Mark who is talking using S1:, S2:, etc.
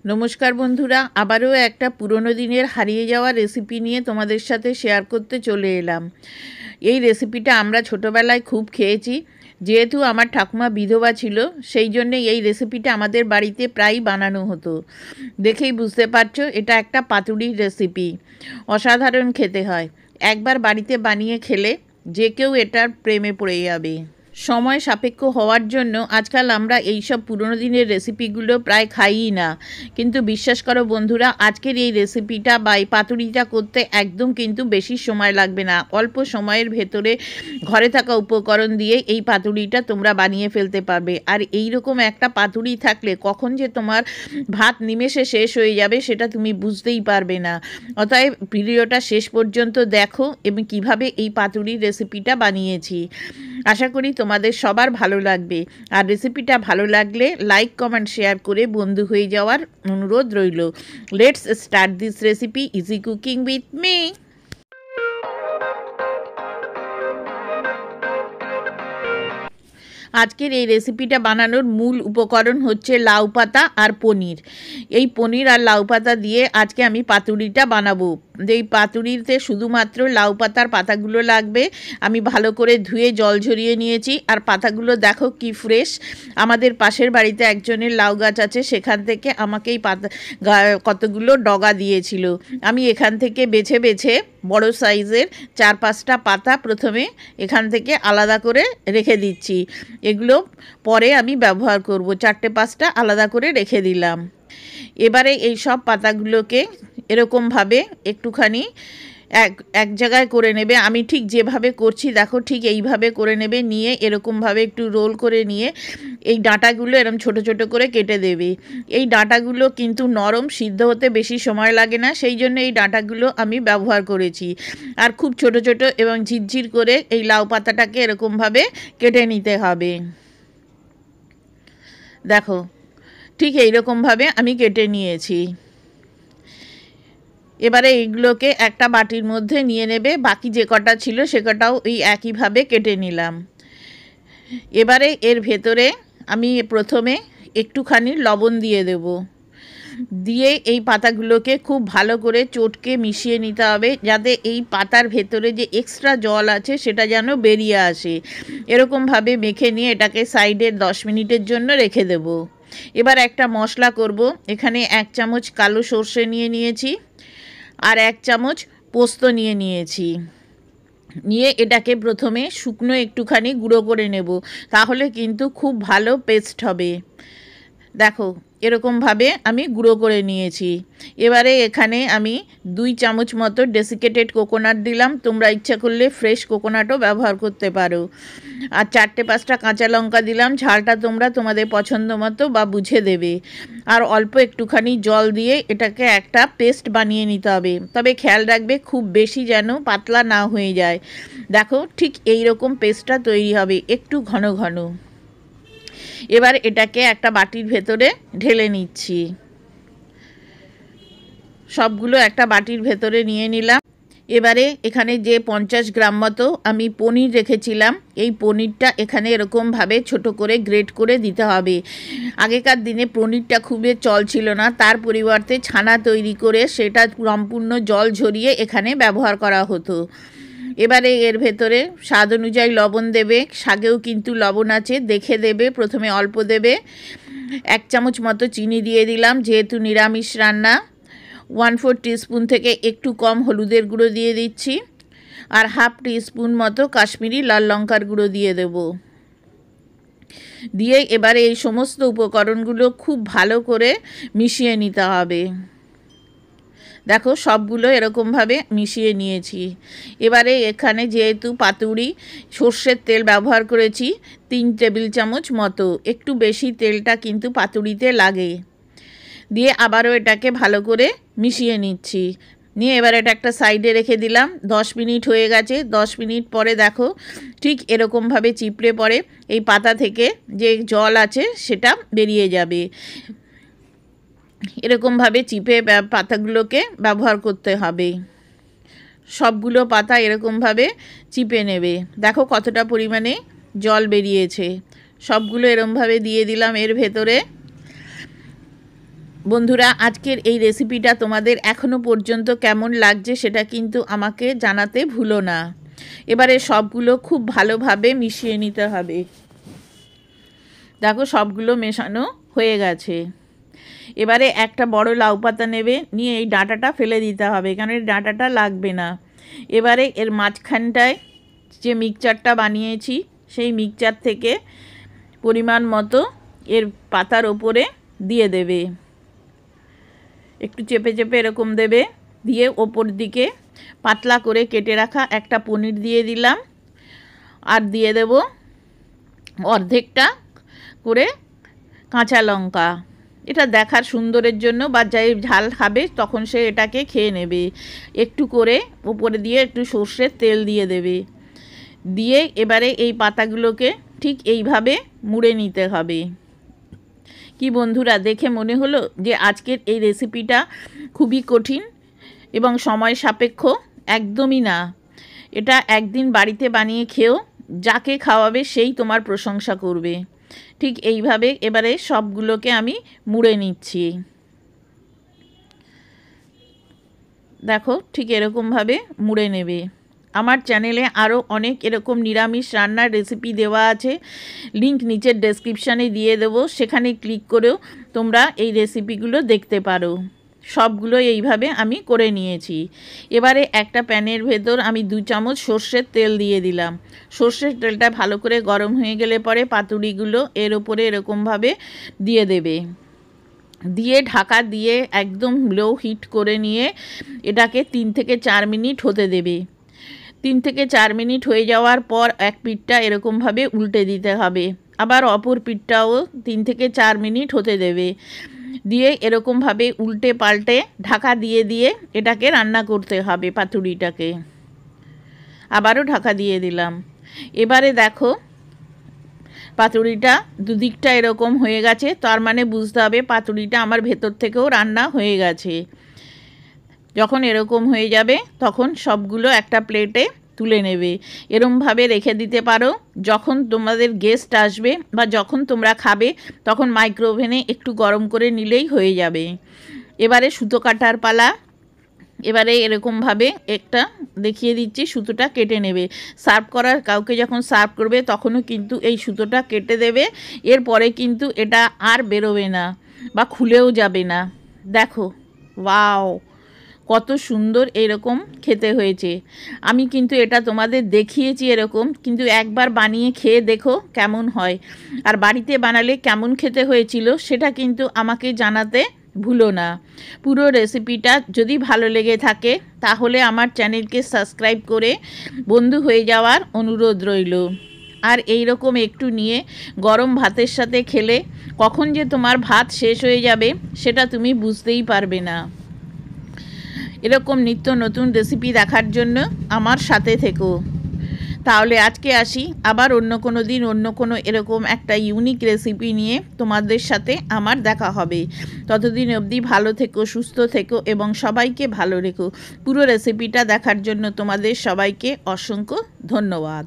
S1: নমস্কার বন্ধুরা, আবারও একটা পুরনো দিনের হারিয়ে যাওয়া রেসিপি নিয়ে তোমাদের সাথে শেয়ার করতে চলে এলাম। এই রেসিপিটা আমরা ছোটোবেলায় খুব খেয়েছি। যেহেতু আমার ঠাকুমা বিধবা ছিল, সেই জন্যে এই রেসিপিটা আমাদের বাড়িতে প্রায়ই বানানো হতো। দেখেই বুঝতে পারছো এটা একটা পাতুড়ির রেসিপি। অসাধারণ খেতে হয়। একবার বাড়িতে বানিয়ে খেলে যে কেউ এটার প্রেমে পড়ে যাবে। সময় সাপেক্ষ হওয়ার জন্য আজকাল আমরা এইসব পুরনো দিনের রেসিপিগুলো প্রায় খাইই না, কিন্তু বিশ্বাস করো বন্ধুরা, আজকের এই রেসিপিটা বা এই পাতুড়িটা করতে একদম কিন্তু বেশি সময় লাগবে না। অল্প সময়ের ভেতরে ঘরে থাকা উপকরণ দিয়ে এই পাতুড়িটা তোমরা বানিয়ে ফেলতে পারবে। আর এই রকম একটা পাতুড়ি থাকলে কখন যে তোমার ভাত নিমেষে শেষ হয়ে যাবে সেটা তুমি বুঝতেই পারবে না। অতএব ভিডিওটা শেষ পর্যন্ত দেখো এবং কিভাবে এই পাতুড়ির রেসিপিটা বানিয়েছি। আশা করি তোমাদের সবার ভালো লাগবে। আর রেসিপিটা ভালো লাগলে লাইক কমেন্ট শেয়ার করে বন্ধু হয়ে যাওয়ার অনুরোধ রইল। Let's start this recipe easy cooking with me. আজকের এই রেসিপিটা বানানোর মূল উপকরণ হচ্ছে লাউ পাতা আর পনির। এই পনির আর লাউ পাতা দিয়ে আজকে আমি পাতুড়িটা বানাবো। এই পাতুড়িতে শুধুমাত্র লাউ পাতার পাতাগুলো লাগবে। আমি ভালো করে ধুয়ে জল ঝরিয়ে নিয়েছি। আর পাতাগুলো দেখো কি ফ্রেশ। আমাদের পাশের বাড়িতে একজনের লাউ গাছ আছে, সেখান থেকে আমাকে এই পাতা কতগুলো ডগা দিয়েছিল। আমি এখান থেকে বেছে বেছে বড় সাইজের 4-5টা পাতা প্রথমে এখান থেকে আলাদা করে রেখে দিচ্ছি। এগুলো পরে আমি ব্যবহার করব। 4-5টা আলাদা করে রেখে দিলাম। এবারে এই সব পাতাগুলোকে এরকমভাবে একটুখানি এক জায়গায় করে নেবে। আমি ঠিক যেভাবে করছি দেখো, ঠিক এইভাবে করে নেবে। নিয়ে এরকমভাবে একটু রোল করে নিয়ে এই ডাঁটাগুলো এরকম ছোট ছোট করে কেটে দেবে। এই ডাঁটাগুলো কিন্তু নরম, সিদ্ধ হতে বেশি সময় লাগে না, সেই জন্য এই ডাঁটাগুলো আমি ব্যবহার করেছি। আর খুব ছোট ছোট এবং ঝিরঝির করে এই লাউ পাতাটাকে এরকমভাবে কেটে নিতে হবে। দেখো ঠিক এইরকমভাবে আমি কেটে নিয়েছি। এবারে এইগুলোকে একটা বাটির মধ্যে নিয়ে নেবে। বাকি যে কটা ছিল সে কটাও এই একইভাবে কেটে নিলাম। এবারে এর ভেতরে আমি প্রথমে একটুখানি লবণ দিয়ে দেব। দিয়ে এই পাতাগুলোকে খুব ভালো করে চটকে মিশিয়ে নিতে হবে, যাতে এই পাতার ভেতরে যে এক্সট্রা জল আছে সেটা যেন বেরিয়ে আসে। এরকমভাবে মেখে নিয়ে এটাকে সাইডে 10 মিনিটের জন্য রেখে দেব। এবার একটা মশলা করব। এখানে 1 চামচ কালো সর্ষে নিয়ে নিয়েছি, আর 1 চামচ পোস্ত নিয়ে নিয়েছি। নিয়ে এটাকে প্রথমে শুকনো একটুখানি গুঁড়ো করে নেব, তাহলে কিন্তু খুব ভালো পেস্ট হবে। দেখো এরকমভাবে আমি গুঁড়ো করে নিয়েছি। এবারে এখানে আমি 2 চামচ মতো ডেসিকেটেড কোকোনাট দিলাম। তোমরা ইচ্ছা করলে ফ্রেশ কোকোনাটও ব্যবহার করতে পারো। আর 4-5টা কাঁচা লঙ্কা দিলাম। ঝালটা তোমরা তোমাদের পছন্দ মতো বা বুঝে দেবে। আর অল্প একটুখানি জল দিয়ে এটাকে একটা পেস্ট বানিয়ে নিতে হবে। তবে খেয়াল রাখবে খুব বেশি যেন পাতলা না হয়ে যায়। দেখো ঠিক এই রকম পেস্টটা তৈরি হবে, একটু ঘন ঘন। এবার এটাকে একটা বাটির ভেতরে ঢেলে নিচ্ছি। সবগুলো একটা বাটির ভেতরে নিয়ে নিলাম। এবারে এখানে যে 50 গ্রাম মতো আমি পনির রেখেছিলাম, এই পনিরটা এখানে এরকমভাবে ছোট করে গ্রেট করে দিতে হবে। আগেকার দিনে পনিরটা খুবই চল ছিল না, তার পরিবর্তে ছানা তৈরি করে সেটা সম্পূর্ণ জল ঝরিয়ে এখানে ব্যবহার করা হতো। এবারে এর ভেতরে স্বাদ অনুযায়ী লবণ দেবে। শাকেও কিন্তু লবণ আছে, দেখে দেবে। প্রথমে অল্প দেবে। 1 চামচ মতো চিনি দিয়ে দিলাম, যেহেতু নিরামিষ রান্না। 1/4 টিস্পুন থেকে একটু কম হলুদের গুঁড়ো দিয়ে দিচ্ছি। আর 1/2 টিস্পুন মতো কাশ্মীরি লাল লঙ্কার গুঁড়ো দিয়ে দেব। দিয়ে এবারে এই সমস্ত উপকরণগুলো খুব ভালো করে মিশিয়ে নিতে হবে। দেখো সবগুলো এরকমভাবে মিশিয়ে নিয়েছি। এবারে এখানে যেহেতু পাতুড়ি সর্ষের তেল ব্যবহার করেছি 3 টেবিল চামচ মতো, একটু বেশি তেলটা কিন্তু পাতুড়িতে লাগে। দিয়ে আবারও এটাকে ভালো করে মিশিয়ে নিচ্ছি। নিয়ে এবার এটা একটা সাইডে রেখে দিলাম। 10 মিনিট হয়ে গেছে। 10 মিনিট পরে দেখো ঠিক এরকমভাবে চিপড়ে পড়ে এই পাতা থেকে যে জল আছে সেটা বেরিয়ে যাবে। এরকমভাবে চিপে পাতাগুলোকে ব্যবহার করতে হবে। সবগুলো পাতা এরকমভাবে চিপে নেবে। দেখো কতটা পরিমাণে জল বেরিয়েছে। সবগুলো এরকমভাবে দিয়ে দিলাম এর ভেতরে। বন্ধুরা, আজকের এই রেসিপিটা তোমাদের এখনো পর্যন্ত কেমন লাগছে সেটা কিন্তু আমাকে জানাতে ভুলো না। এবারে সবগুলো খুব ভালোভাবে মিশিয়ে নিতে হবে। দেখো সবগুলো মেশানো হয়ে গেছে। এবারে একটা বড় লাউ পাতা নেবে, নিয়ে এই ডাঁটাটা ফেলে দিতে হবে, কারণ এই ডাঁটাটা লাগবে না। এবারে এর মাঝখানটায় যে মিক্সচারটা বানিয়েছি সেই মিক্সচার থেকে পরিমাণ মতো এর পাতার ওপরে দিয়ে দেবে, একটু চেপে চেপে এরকম দেবে। দিয়ে ওপর দিকে পাতলা করে কেটে রাখা একটা পনির দিয়ে দিলাম, আর দিয়ে দেব অর্ধেকটা করে কাঁচা লঙ্কা। এটা দেখার সুন্দরের জন্য, বা যাই ঝাল খাবে তখন সে এটাকে খেয়ে নেবে। একটু করে উপরে দিয়ে একটু সর্ষের তেল দিয়ে দেবে। দিয়ে এবারে এই পাতাগুলোকে ঠিক এইভাবে মুড়ে নিতে হবে। কি বন্ধুরা, দেখে মনে হলো যে আজকের এই রেসিপিটা খুবই কঠিন এবং সময় সাপেক্ষ? একদমই না। এটা একদিন বাড়িতে বানিয়ে খেও, যাকে খাওয়াবে সেই তোমার প্রশংসা করবে। ঠিক এইভাবে এবারে সবগুলোকে আমি মুড়ে নিচ্ছি। দেখো ঠিক এরকমভাবে মুড়ে নেবে। আমার চ্যানেলে আরও অনেক এরকম নিরামিষ রান্নার রেসিপি দেওয়া আছে, লিংক নিচের ডেসক্রিপশানে দিয়ে দেবো, সেখানে ক্লিক করেও তোমরা এই রেসিপিগুলো দেখতে পারো। সবগুলো এইভাবে আমি করে নিয়েছি। এবারে একটা প্যানের ভেতর আমি 2 চামচ সর্ষের তেল দিয়ে দিলাম। সর্ষের তেলটা ভালো করে গরম হয়ে গেলে পরে পাতুড়িগুলো এর ওপরে এরকমভাবে দিয়ে দেবে। দিয়ে ঢাকা দিয়ে একদম লো হিট করে নিয়ে এটাকে 3 থেকে 4 মিনিট হতে দেবে। 3 থেকে 4 মিনিট হয়ে যাওয়ার পর এক পিঠটা এরকমভাবে উল্টে দিতে হবে, আবার অপর পিঠটাও 3 থেকে 4 মিনিট হতে দেবে। দিয়ে এরকমভাবে উল্টে পাল্টে ঢাকা দিয়ে দিয়ে এটাকে রান্না করতে হবে পাতুড়িটাকে। আবারও ঢাকা দিয়ে দিলাম। এবারে দেখো পাতুড়িটা দুদিকটা এরকম হয়ে গেছে, তার মানে বুঝতে হবে পাতুড়িটা আমার ভেতর থেকেও রান্না হয়ে গেছে। যখন এরকম হয়ে যাবে তখন সবগুলো একটা প্লেটে তুলে নেবে। এরমভাবে রেখে দিতে পারো, যখন তোমাদের গেস্ট আসবে বা যখন তোমরা খাবে তখন মাইক্রোওভেনে একটু গরম করে নিলেই হয়ে যাবে। এবারে সুতো কাটার পালা। এবারে এরকমভাবে একটা দেখিয়ে দিচ্ছি, সুতোটা কেটে নেবে। সার্ভ করার কাউকে যখন সার্ভ করবে তখনও কিন্তু এই সুতোটা কেটে দেবে, এরপরে কিন্তু এটা আর বেরোবে না বা খুলেও যাবে না। দেখো ওয়াও, কত সুন্দর এরকম খেতে হয়েছে। আমি কিন্তু এটা তোমাদের দেখিয়েছি এরকম, কিন্তু একবার বানিয়ে খেয়ে দেখো কেমন হয়, আর বাড়িতে বানালে কেমন খেতে হয়েছিল সেটা কিন্তু আমাকে জানাতে ভুলো না। পুরো রেসিপিটা যদি ভালো লেগে থাকে তাহলে আমার চ্যানেলকে সাবস্ক্রাইব করে বন্ধু হয়ে যাওয়ার অনুরোধ রইল। আর এই রকম একটু নিয়ে গরম ভাতের সাথে খেলে কখন যে তোমার ভাত শেষ হয়ে যাবে সেটা তুমি বুঝতেই পারবে না। এরকম নিত্য নতুন রেসিপি দেখার জন্য আমার সাথে থেকো। তাহলে আজকে আসি, আবার অন্য কোনো দিন অন্য কোনো এরকম একটা ইউনিক রেসিপি নিয়ে তোমাদের সাথে আমার দেখা হবে। ততদিন অবধি ভালো থেকো, সুস্থ থেকো এবং সবাইকে ভালো রেখো। পুরো রেসিপিটা দেখার জন্য তোমাদের সবাইকে অসংখ্য ধন্যবাদ।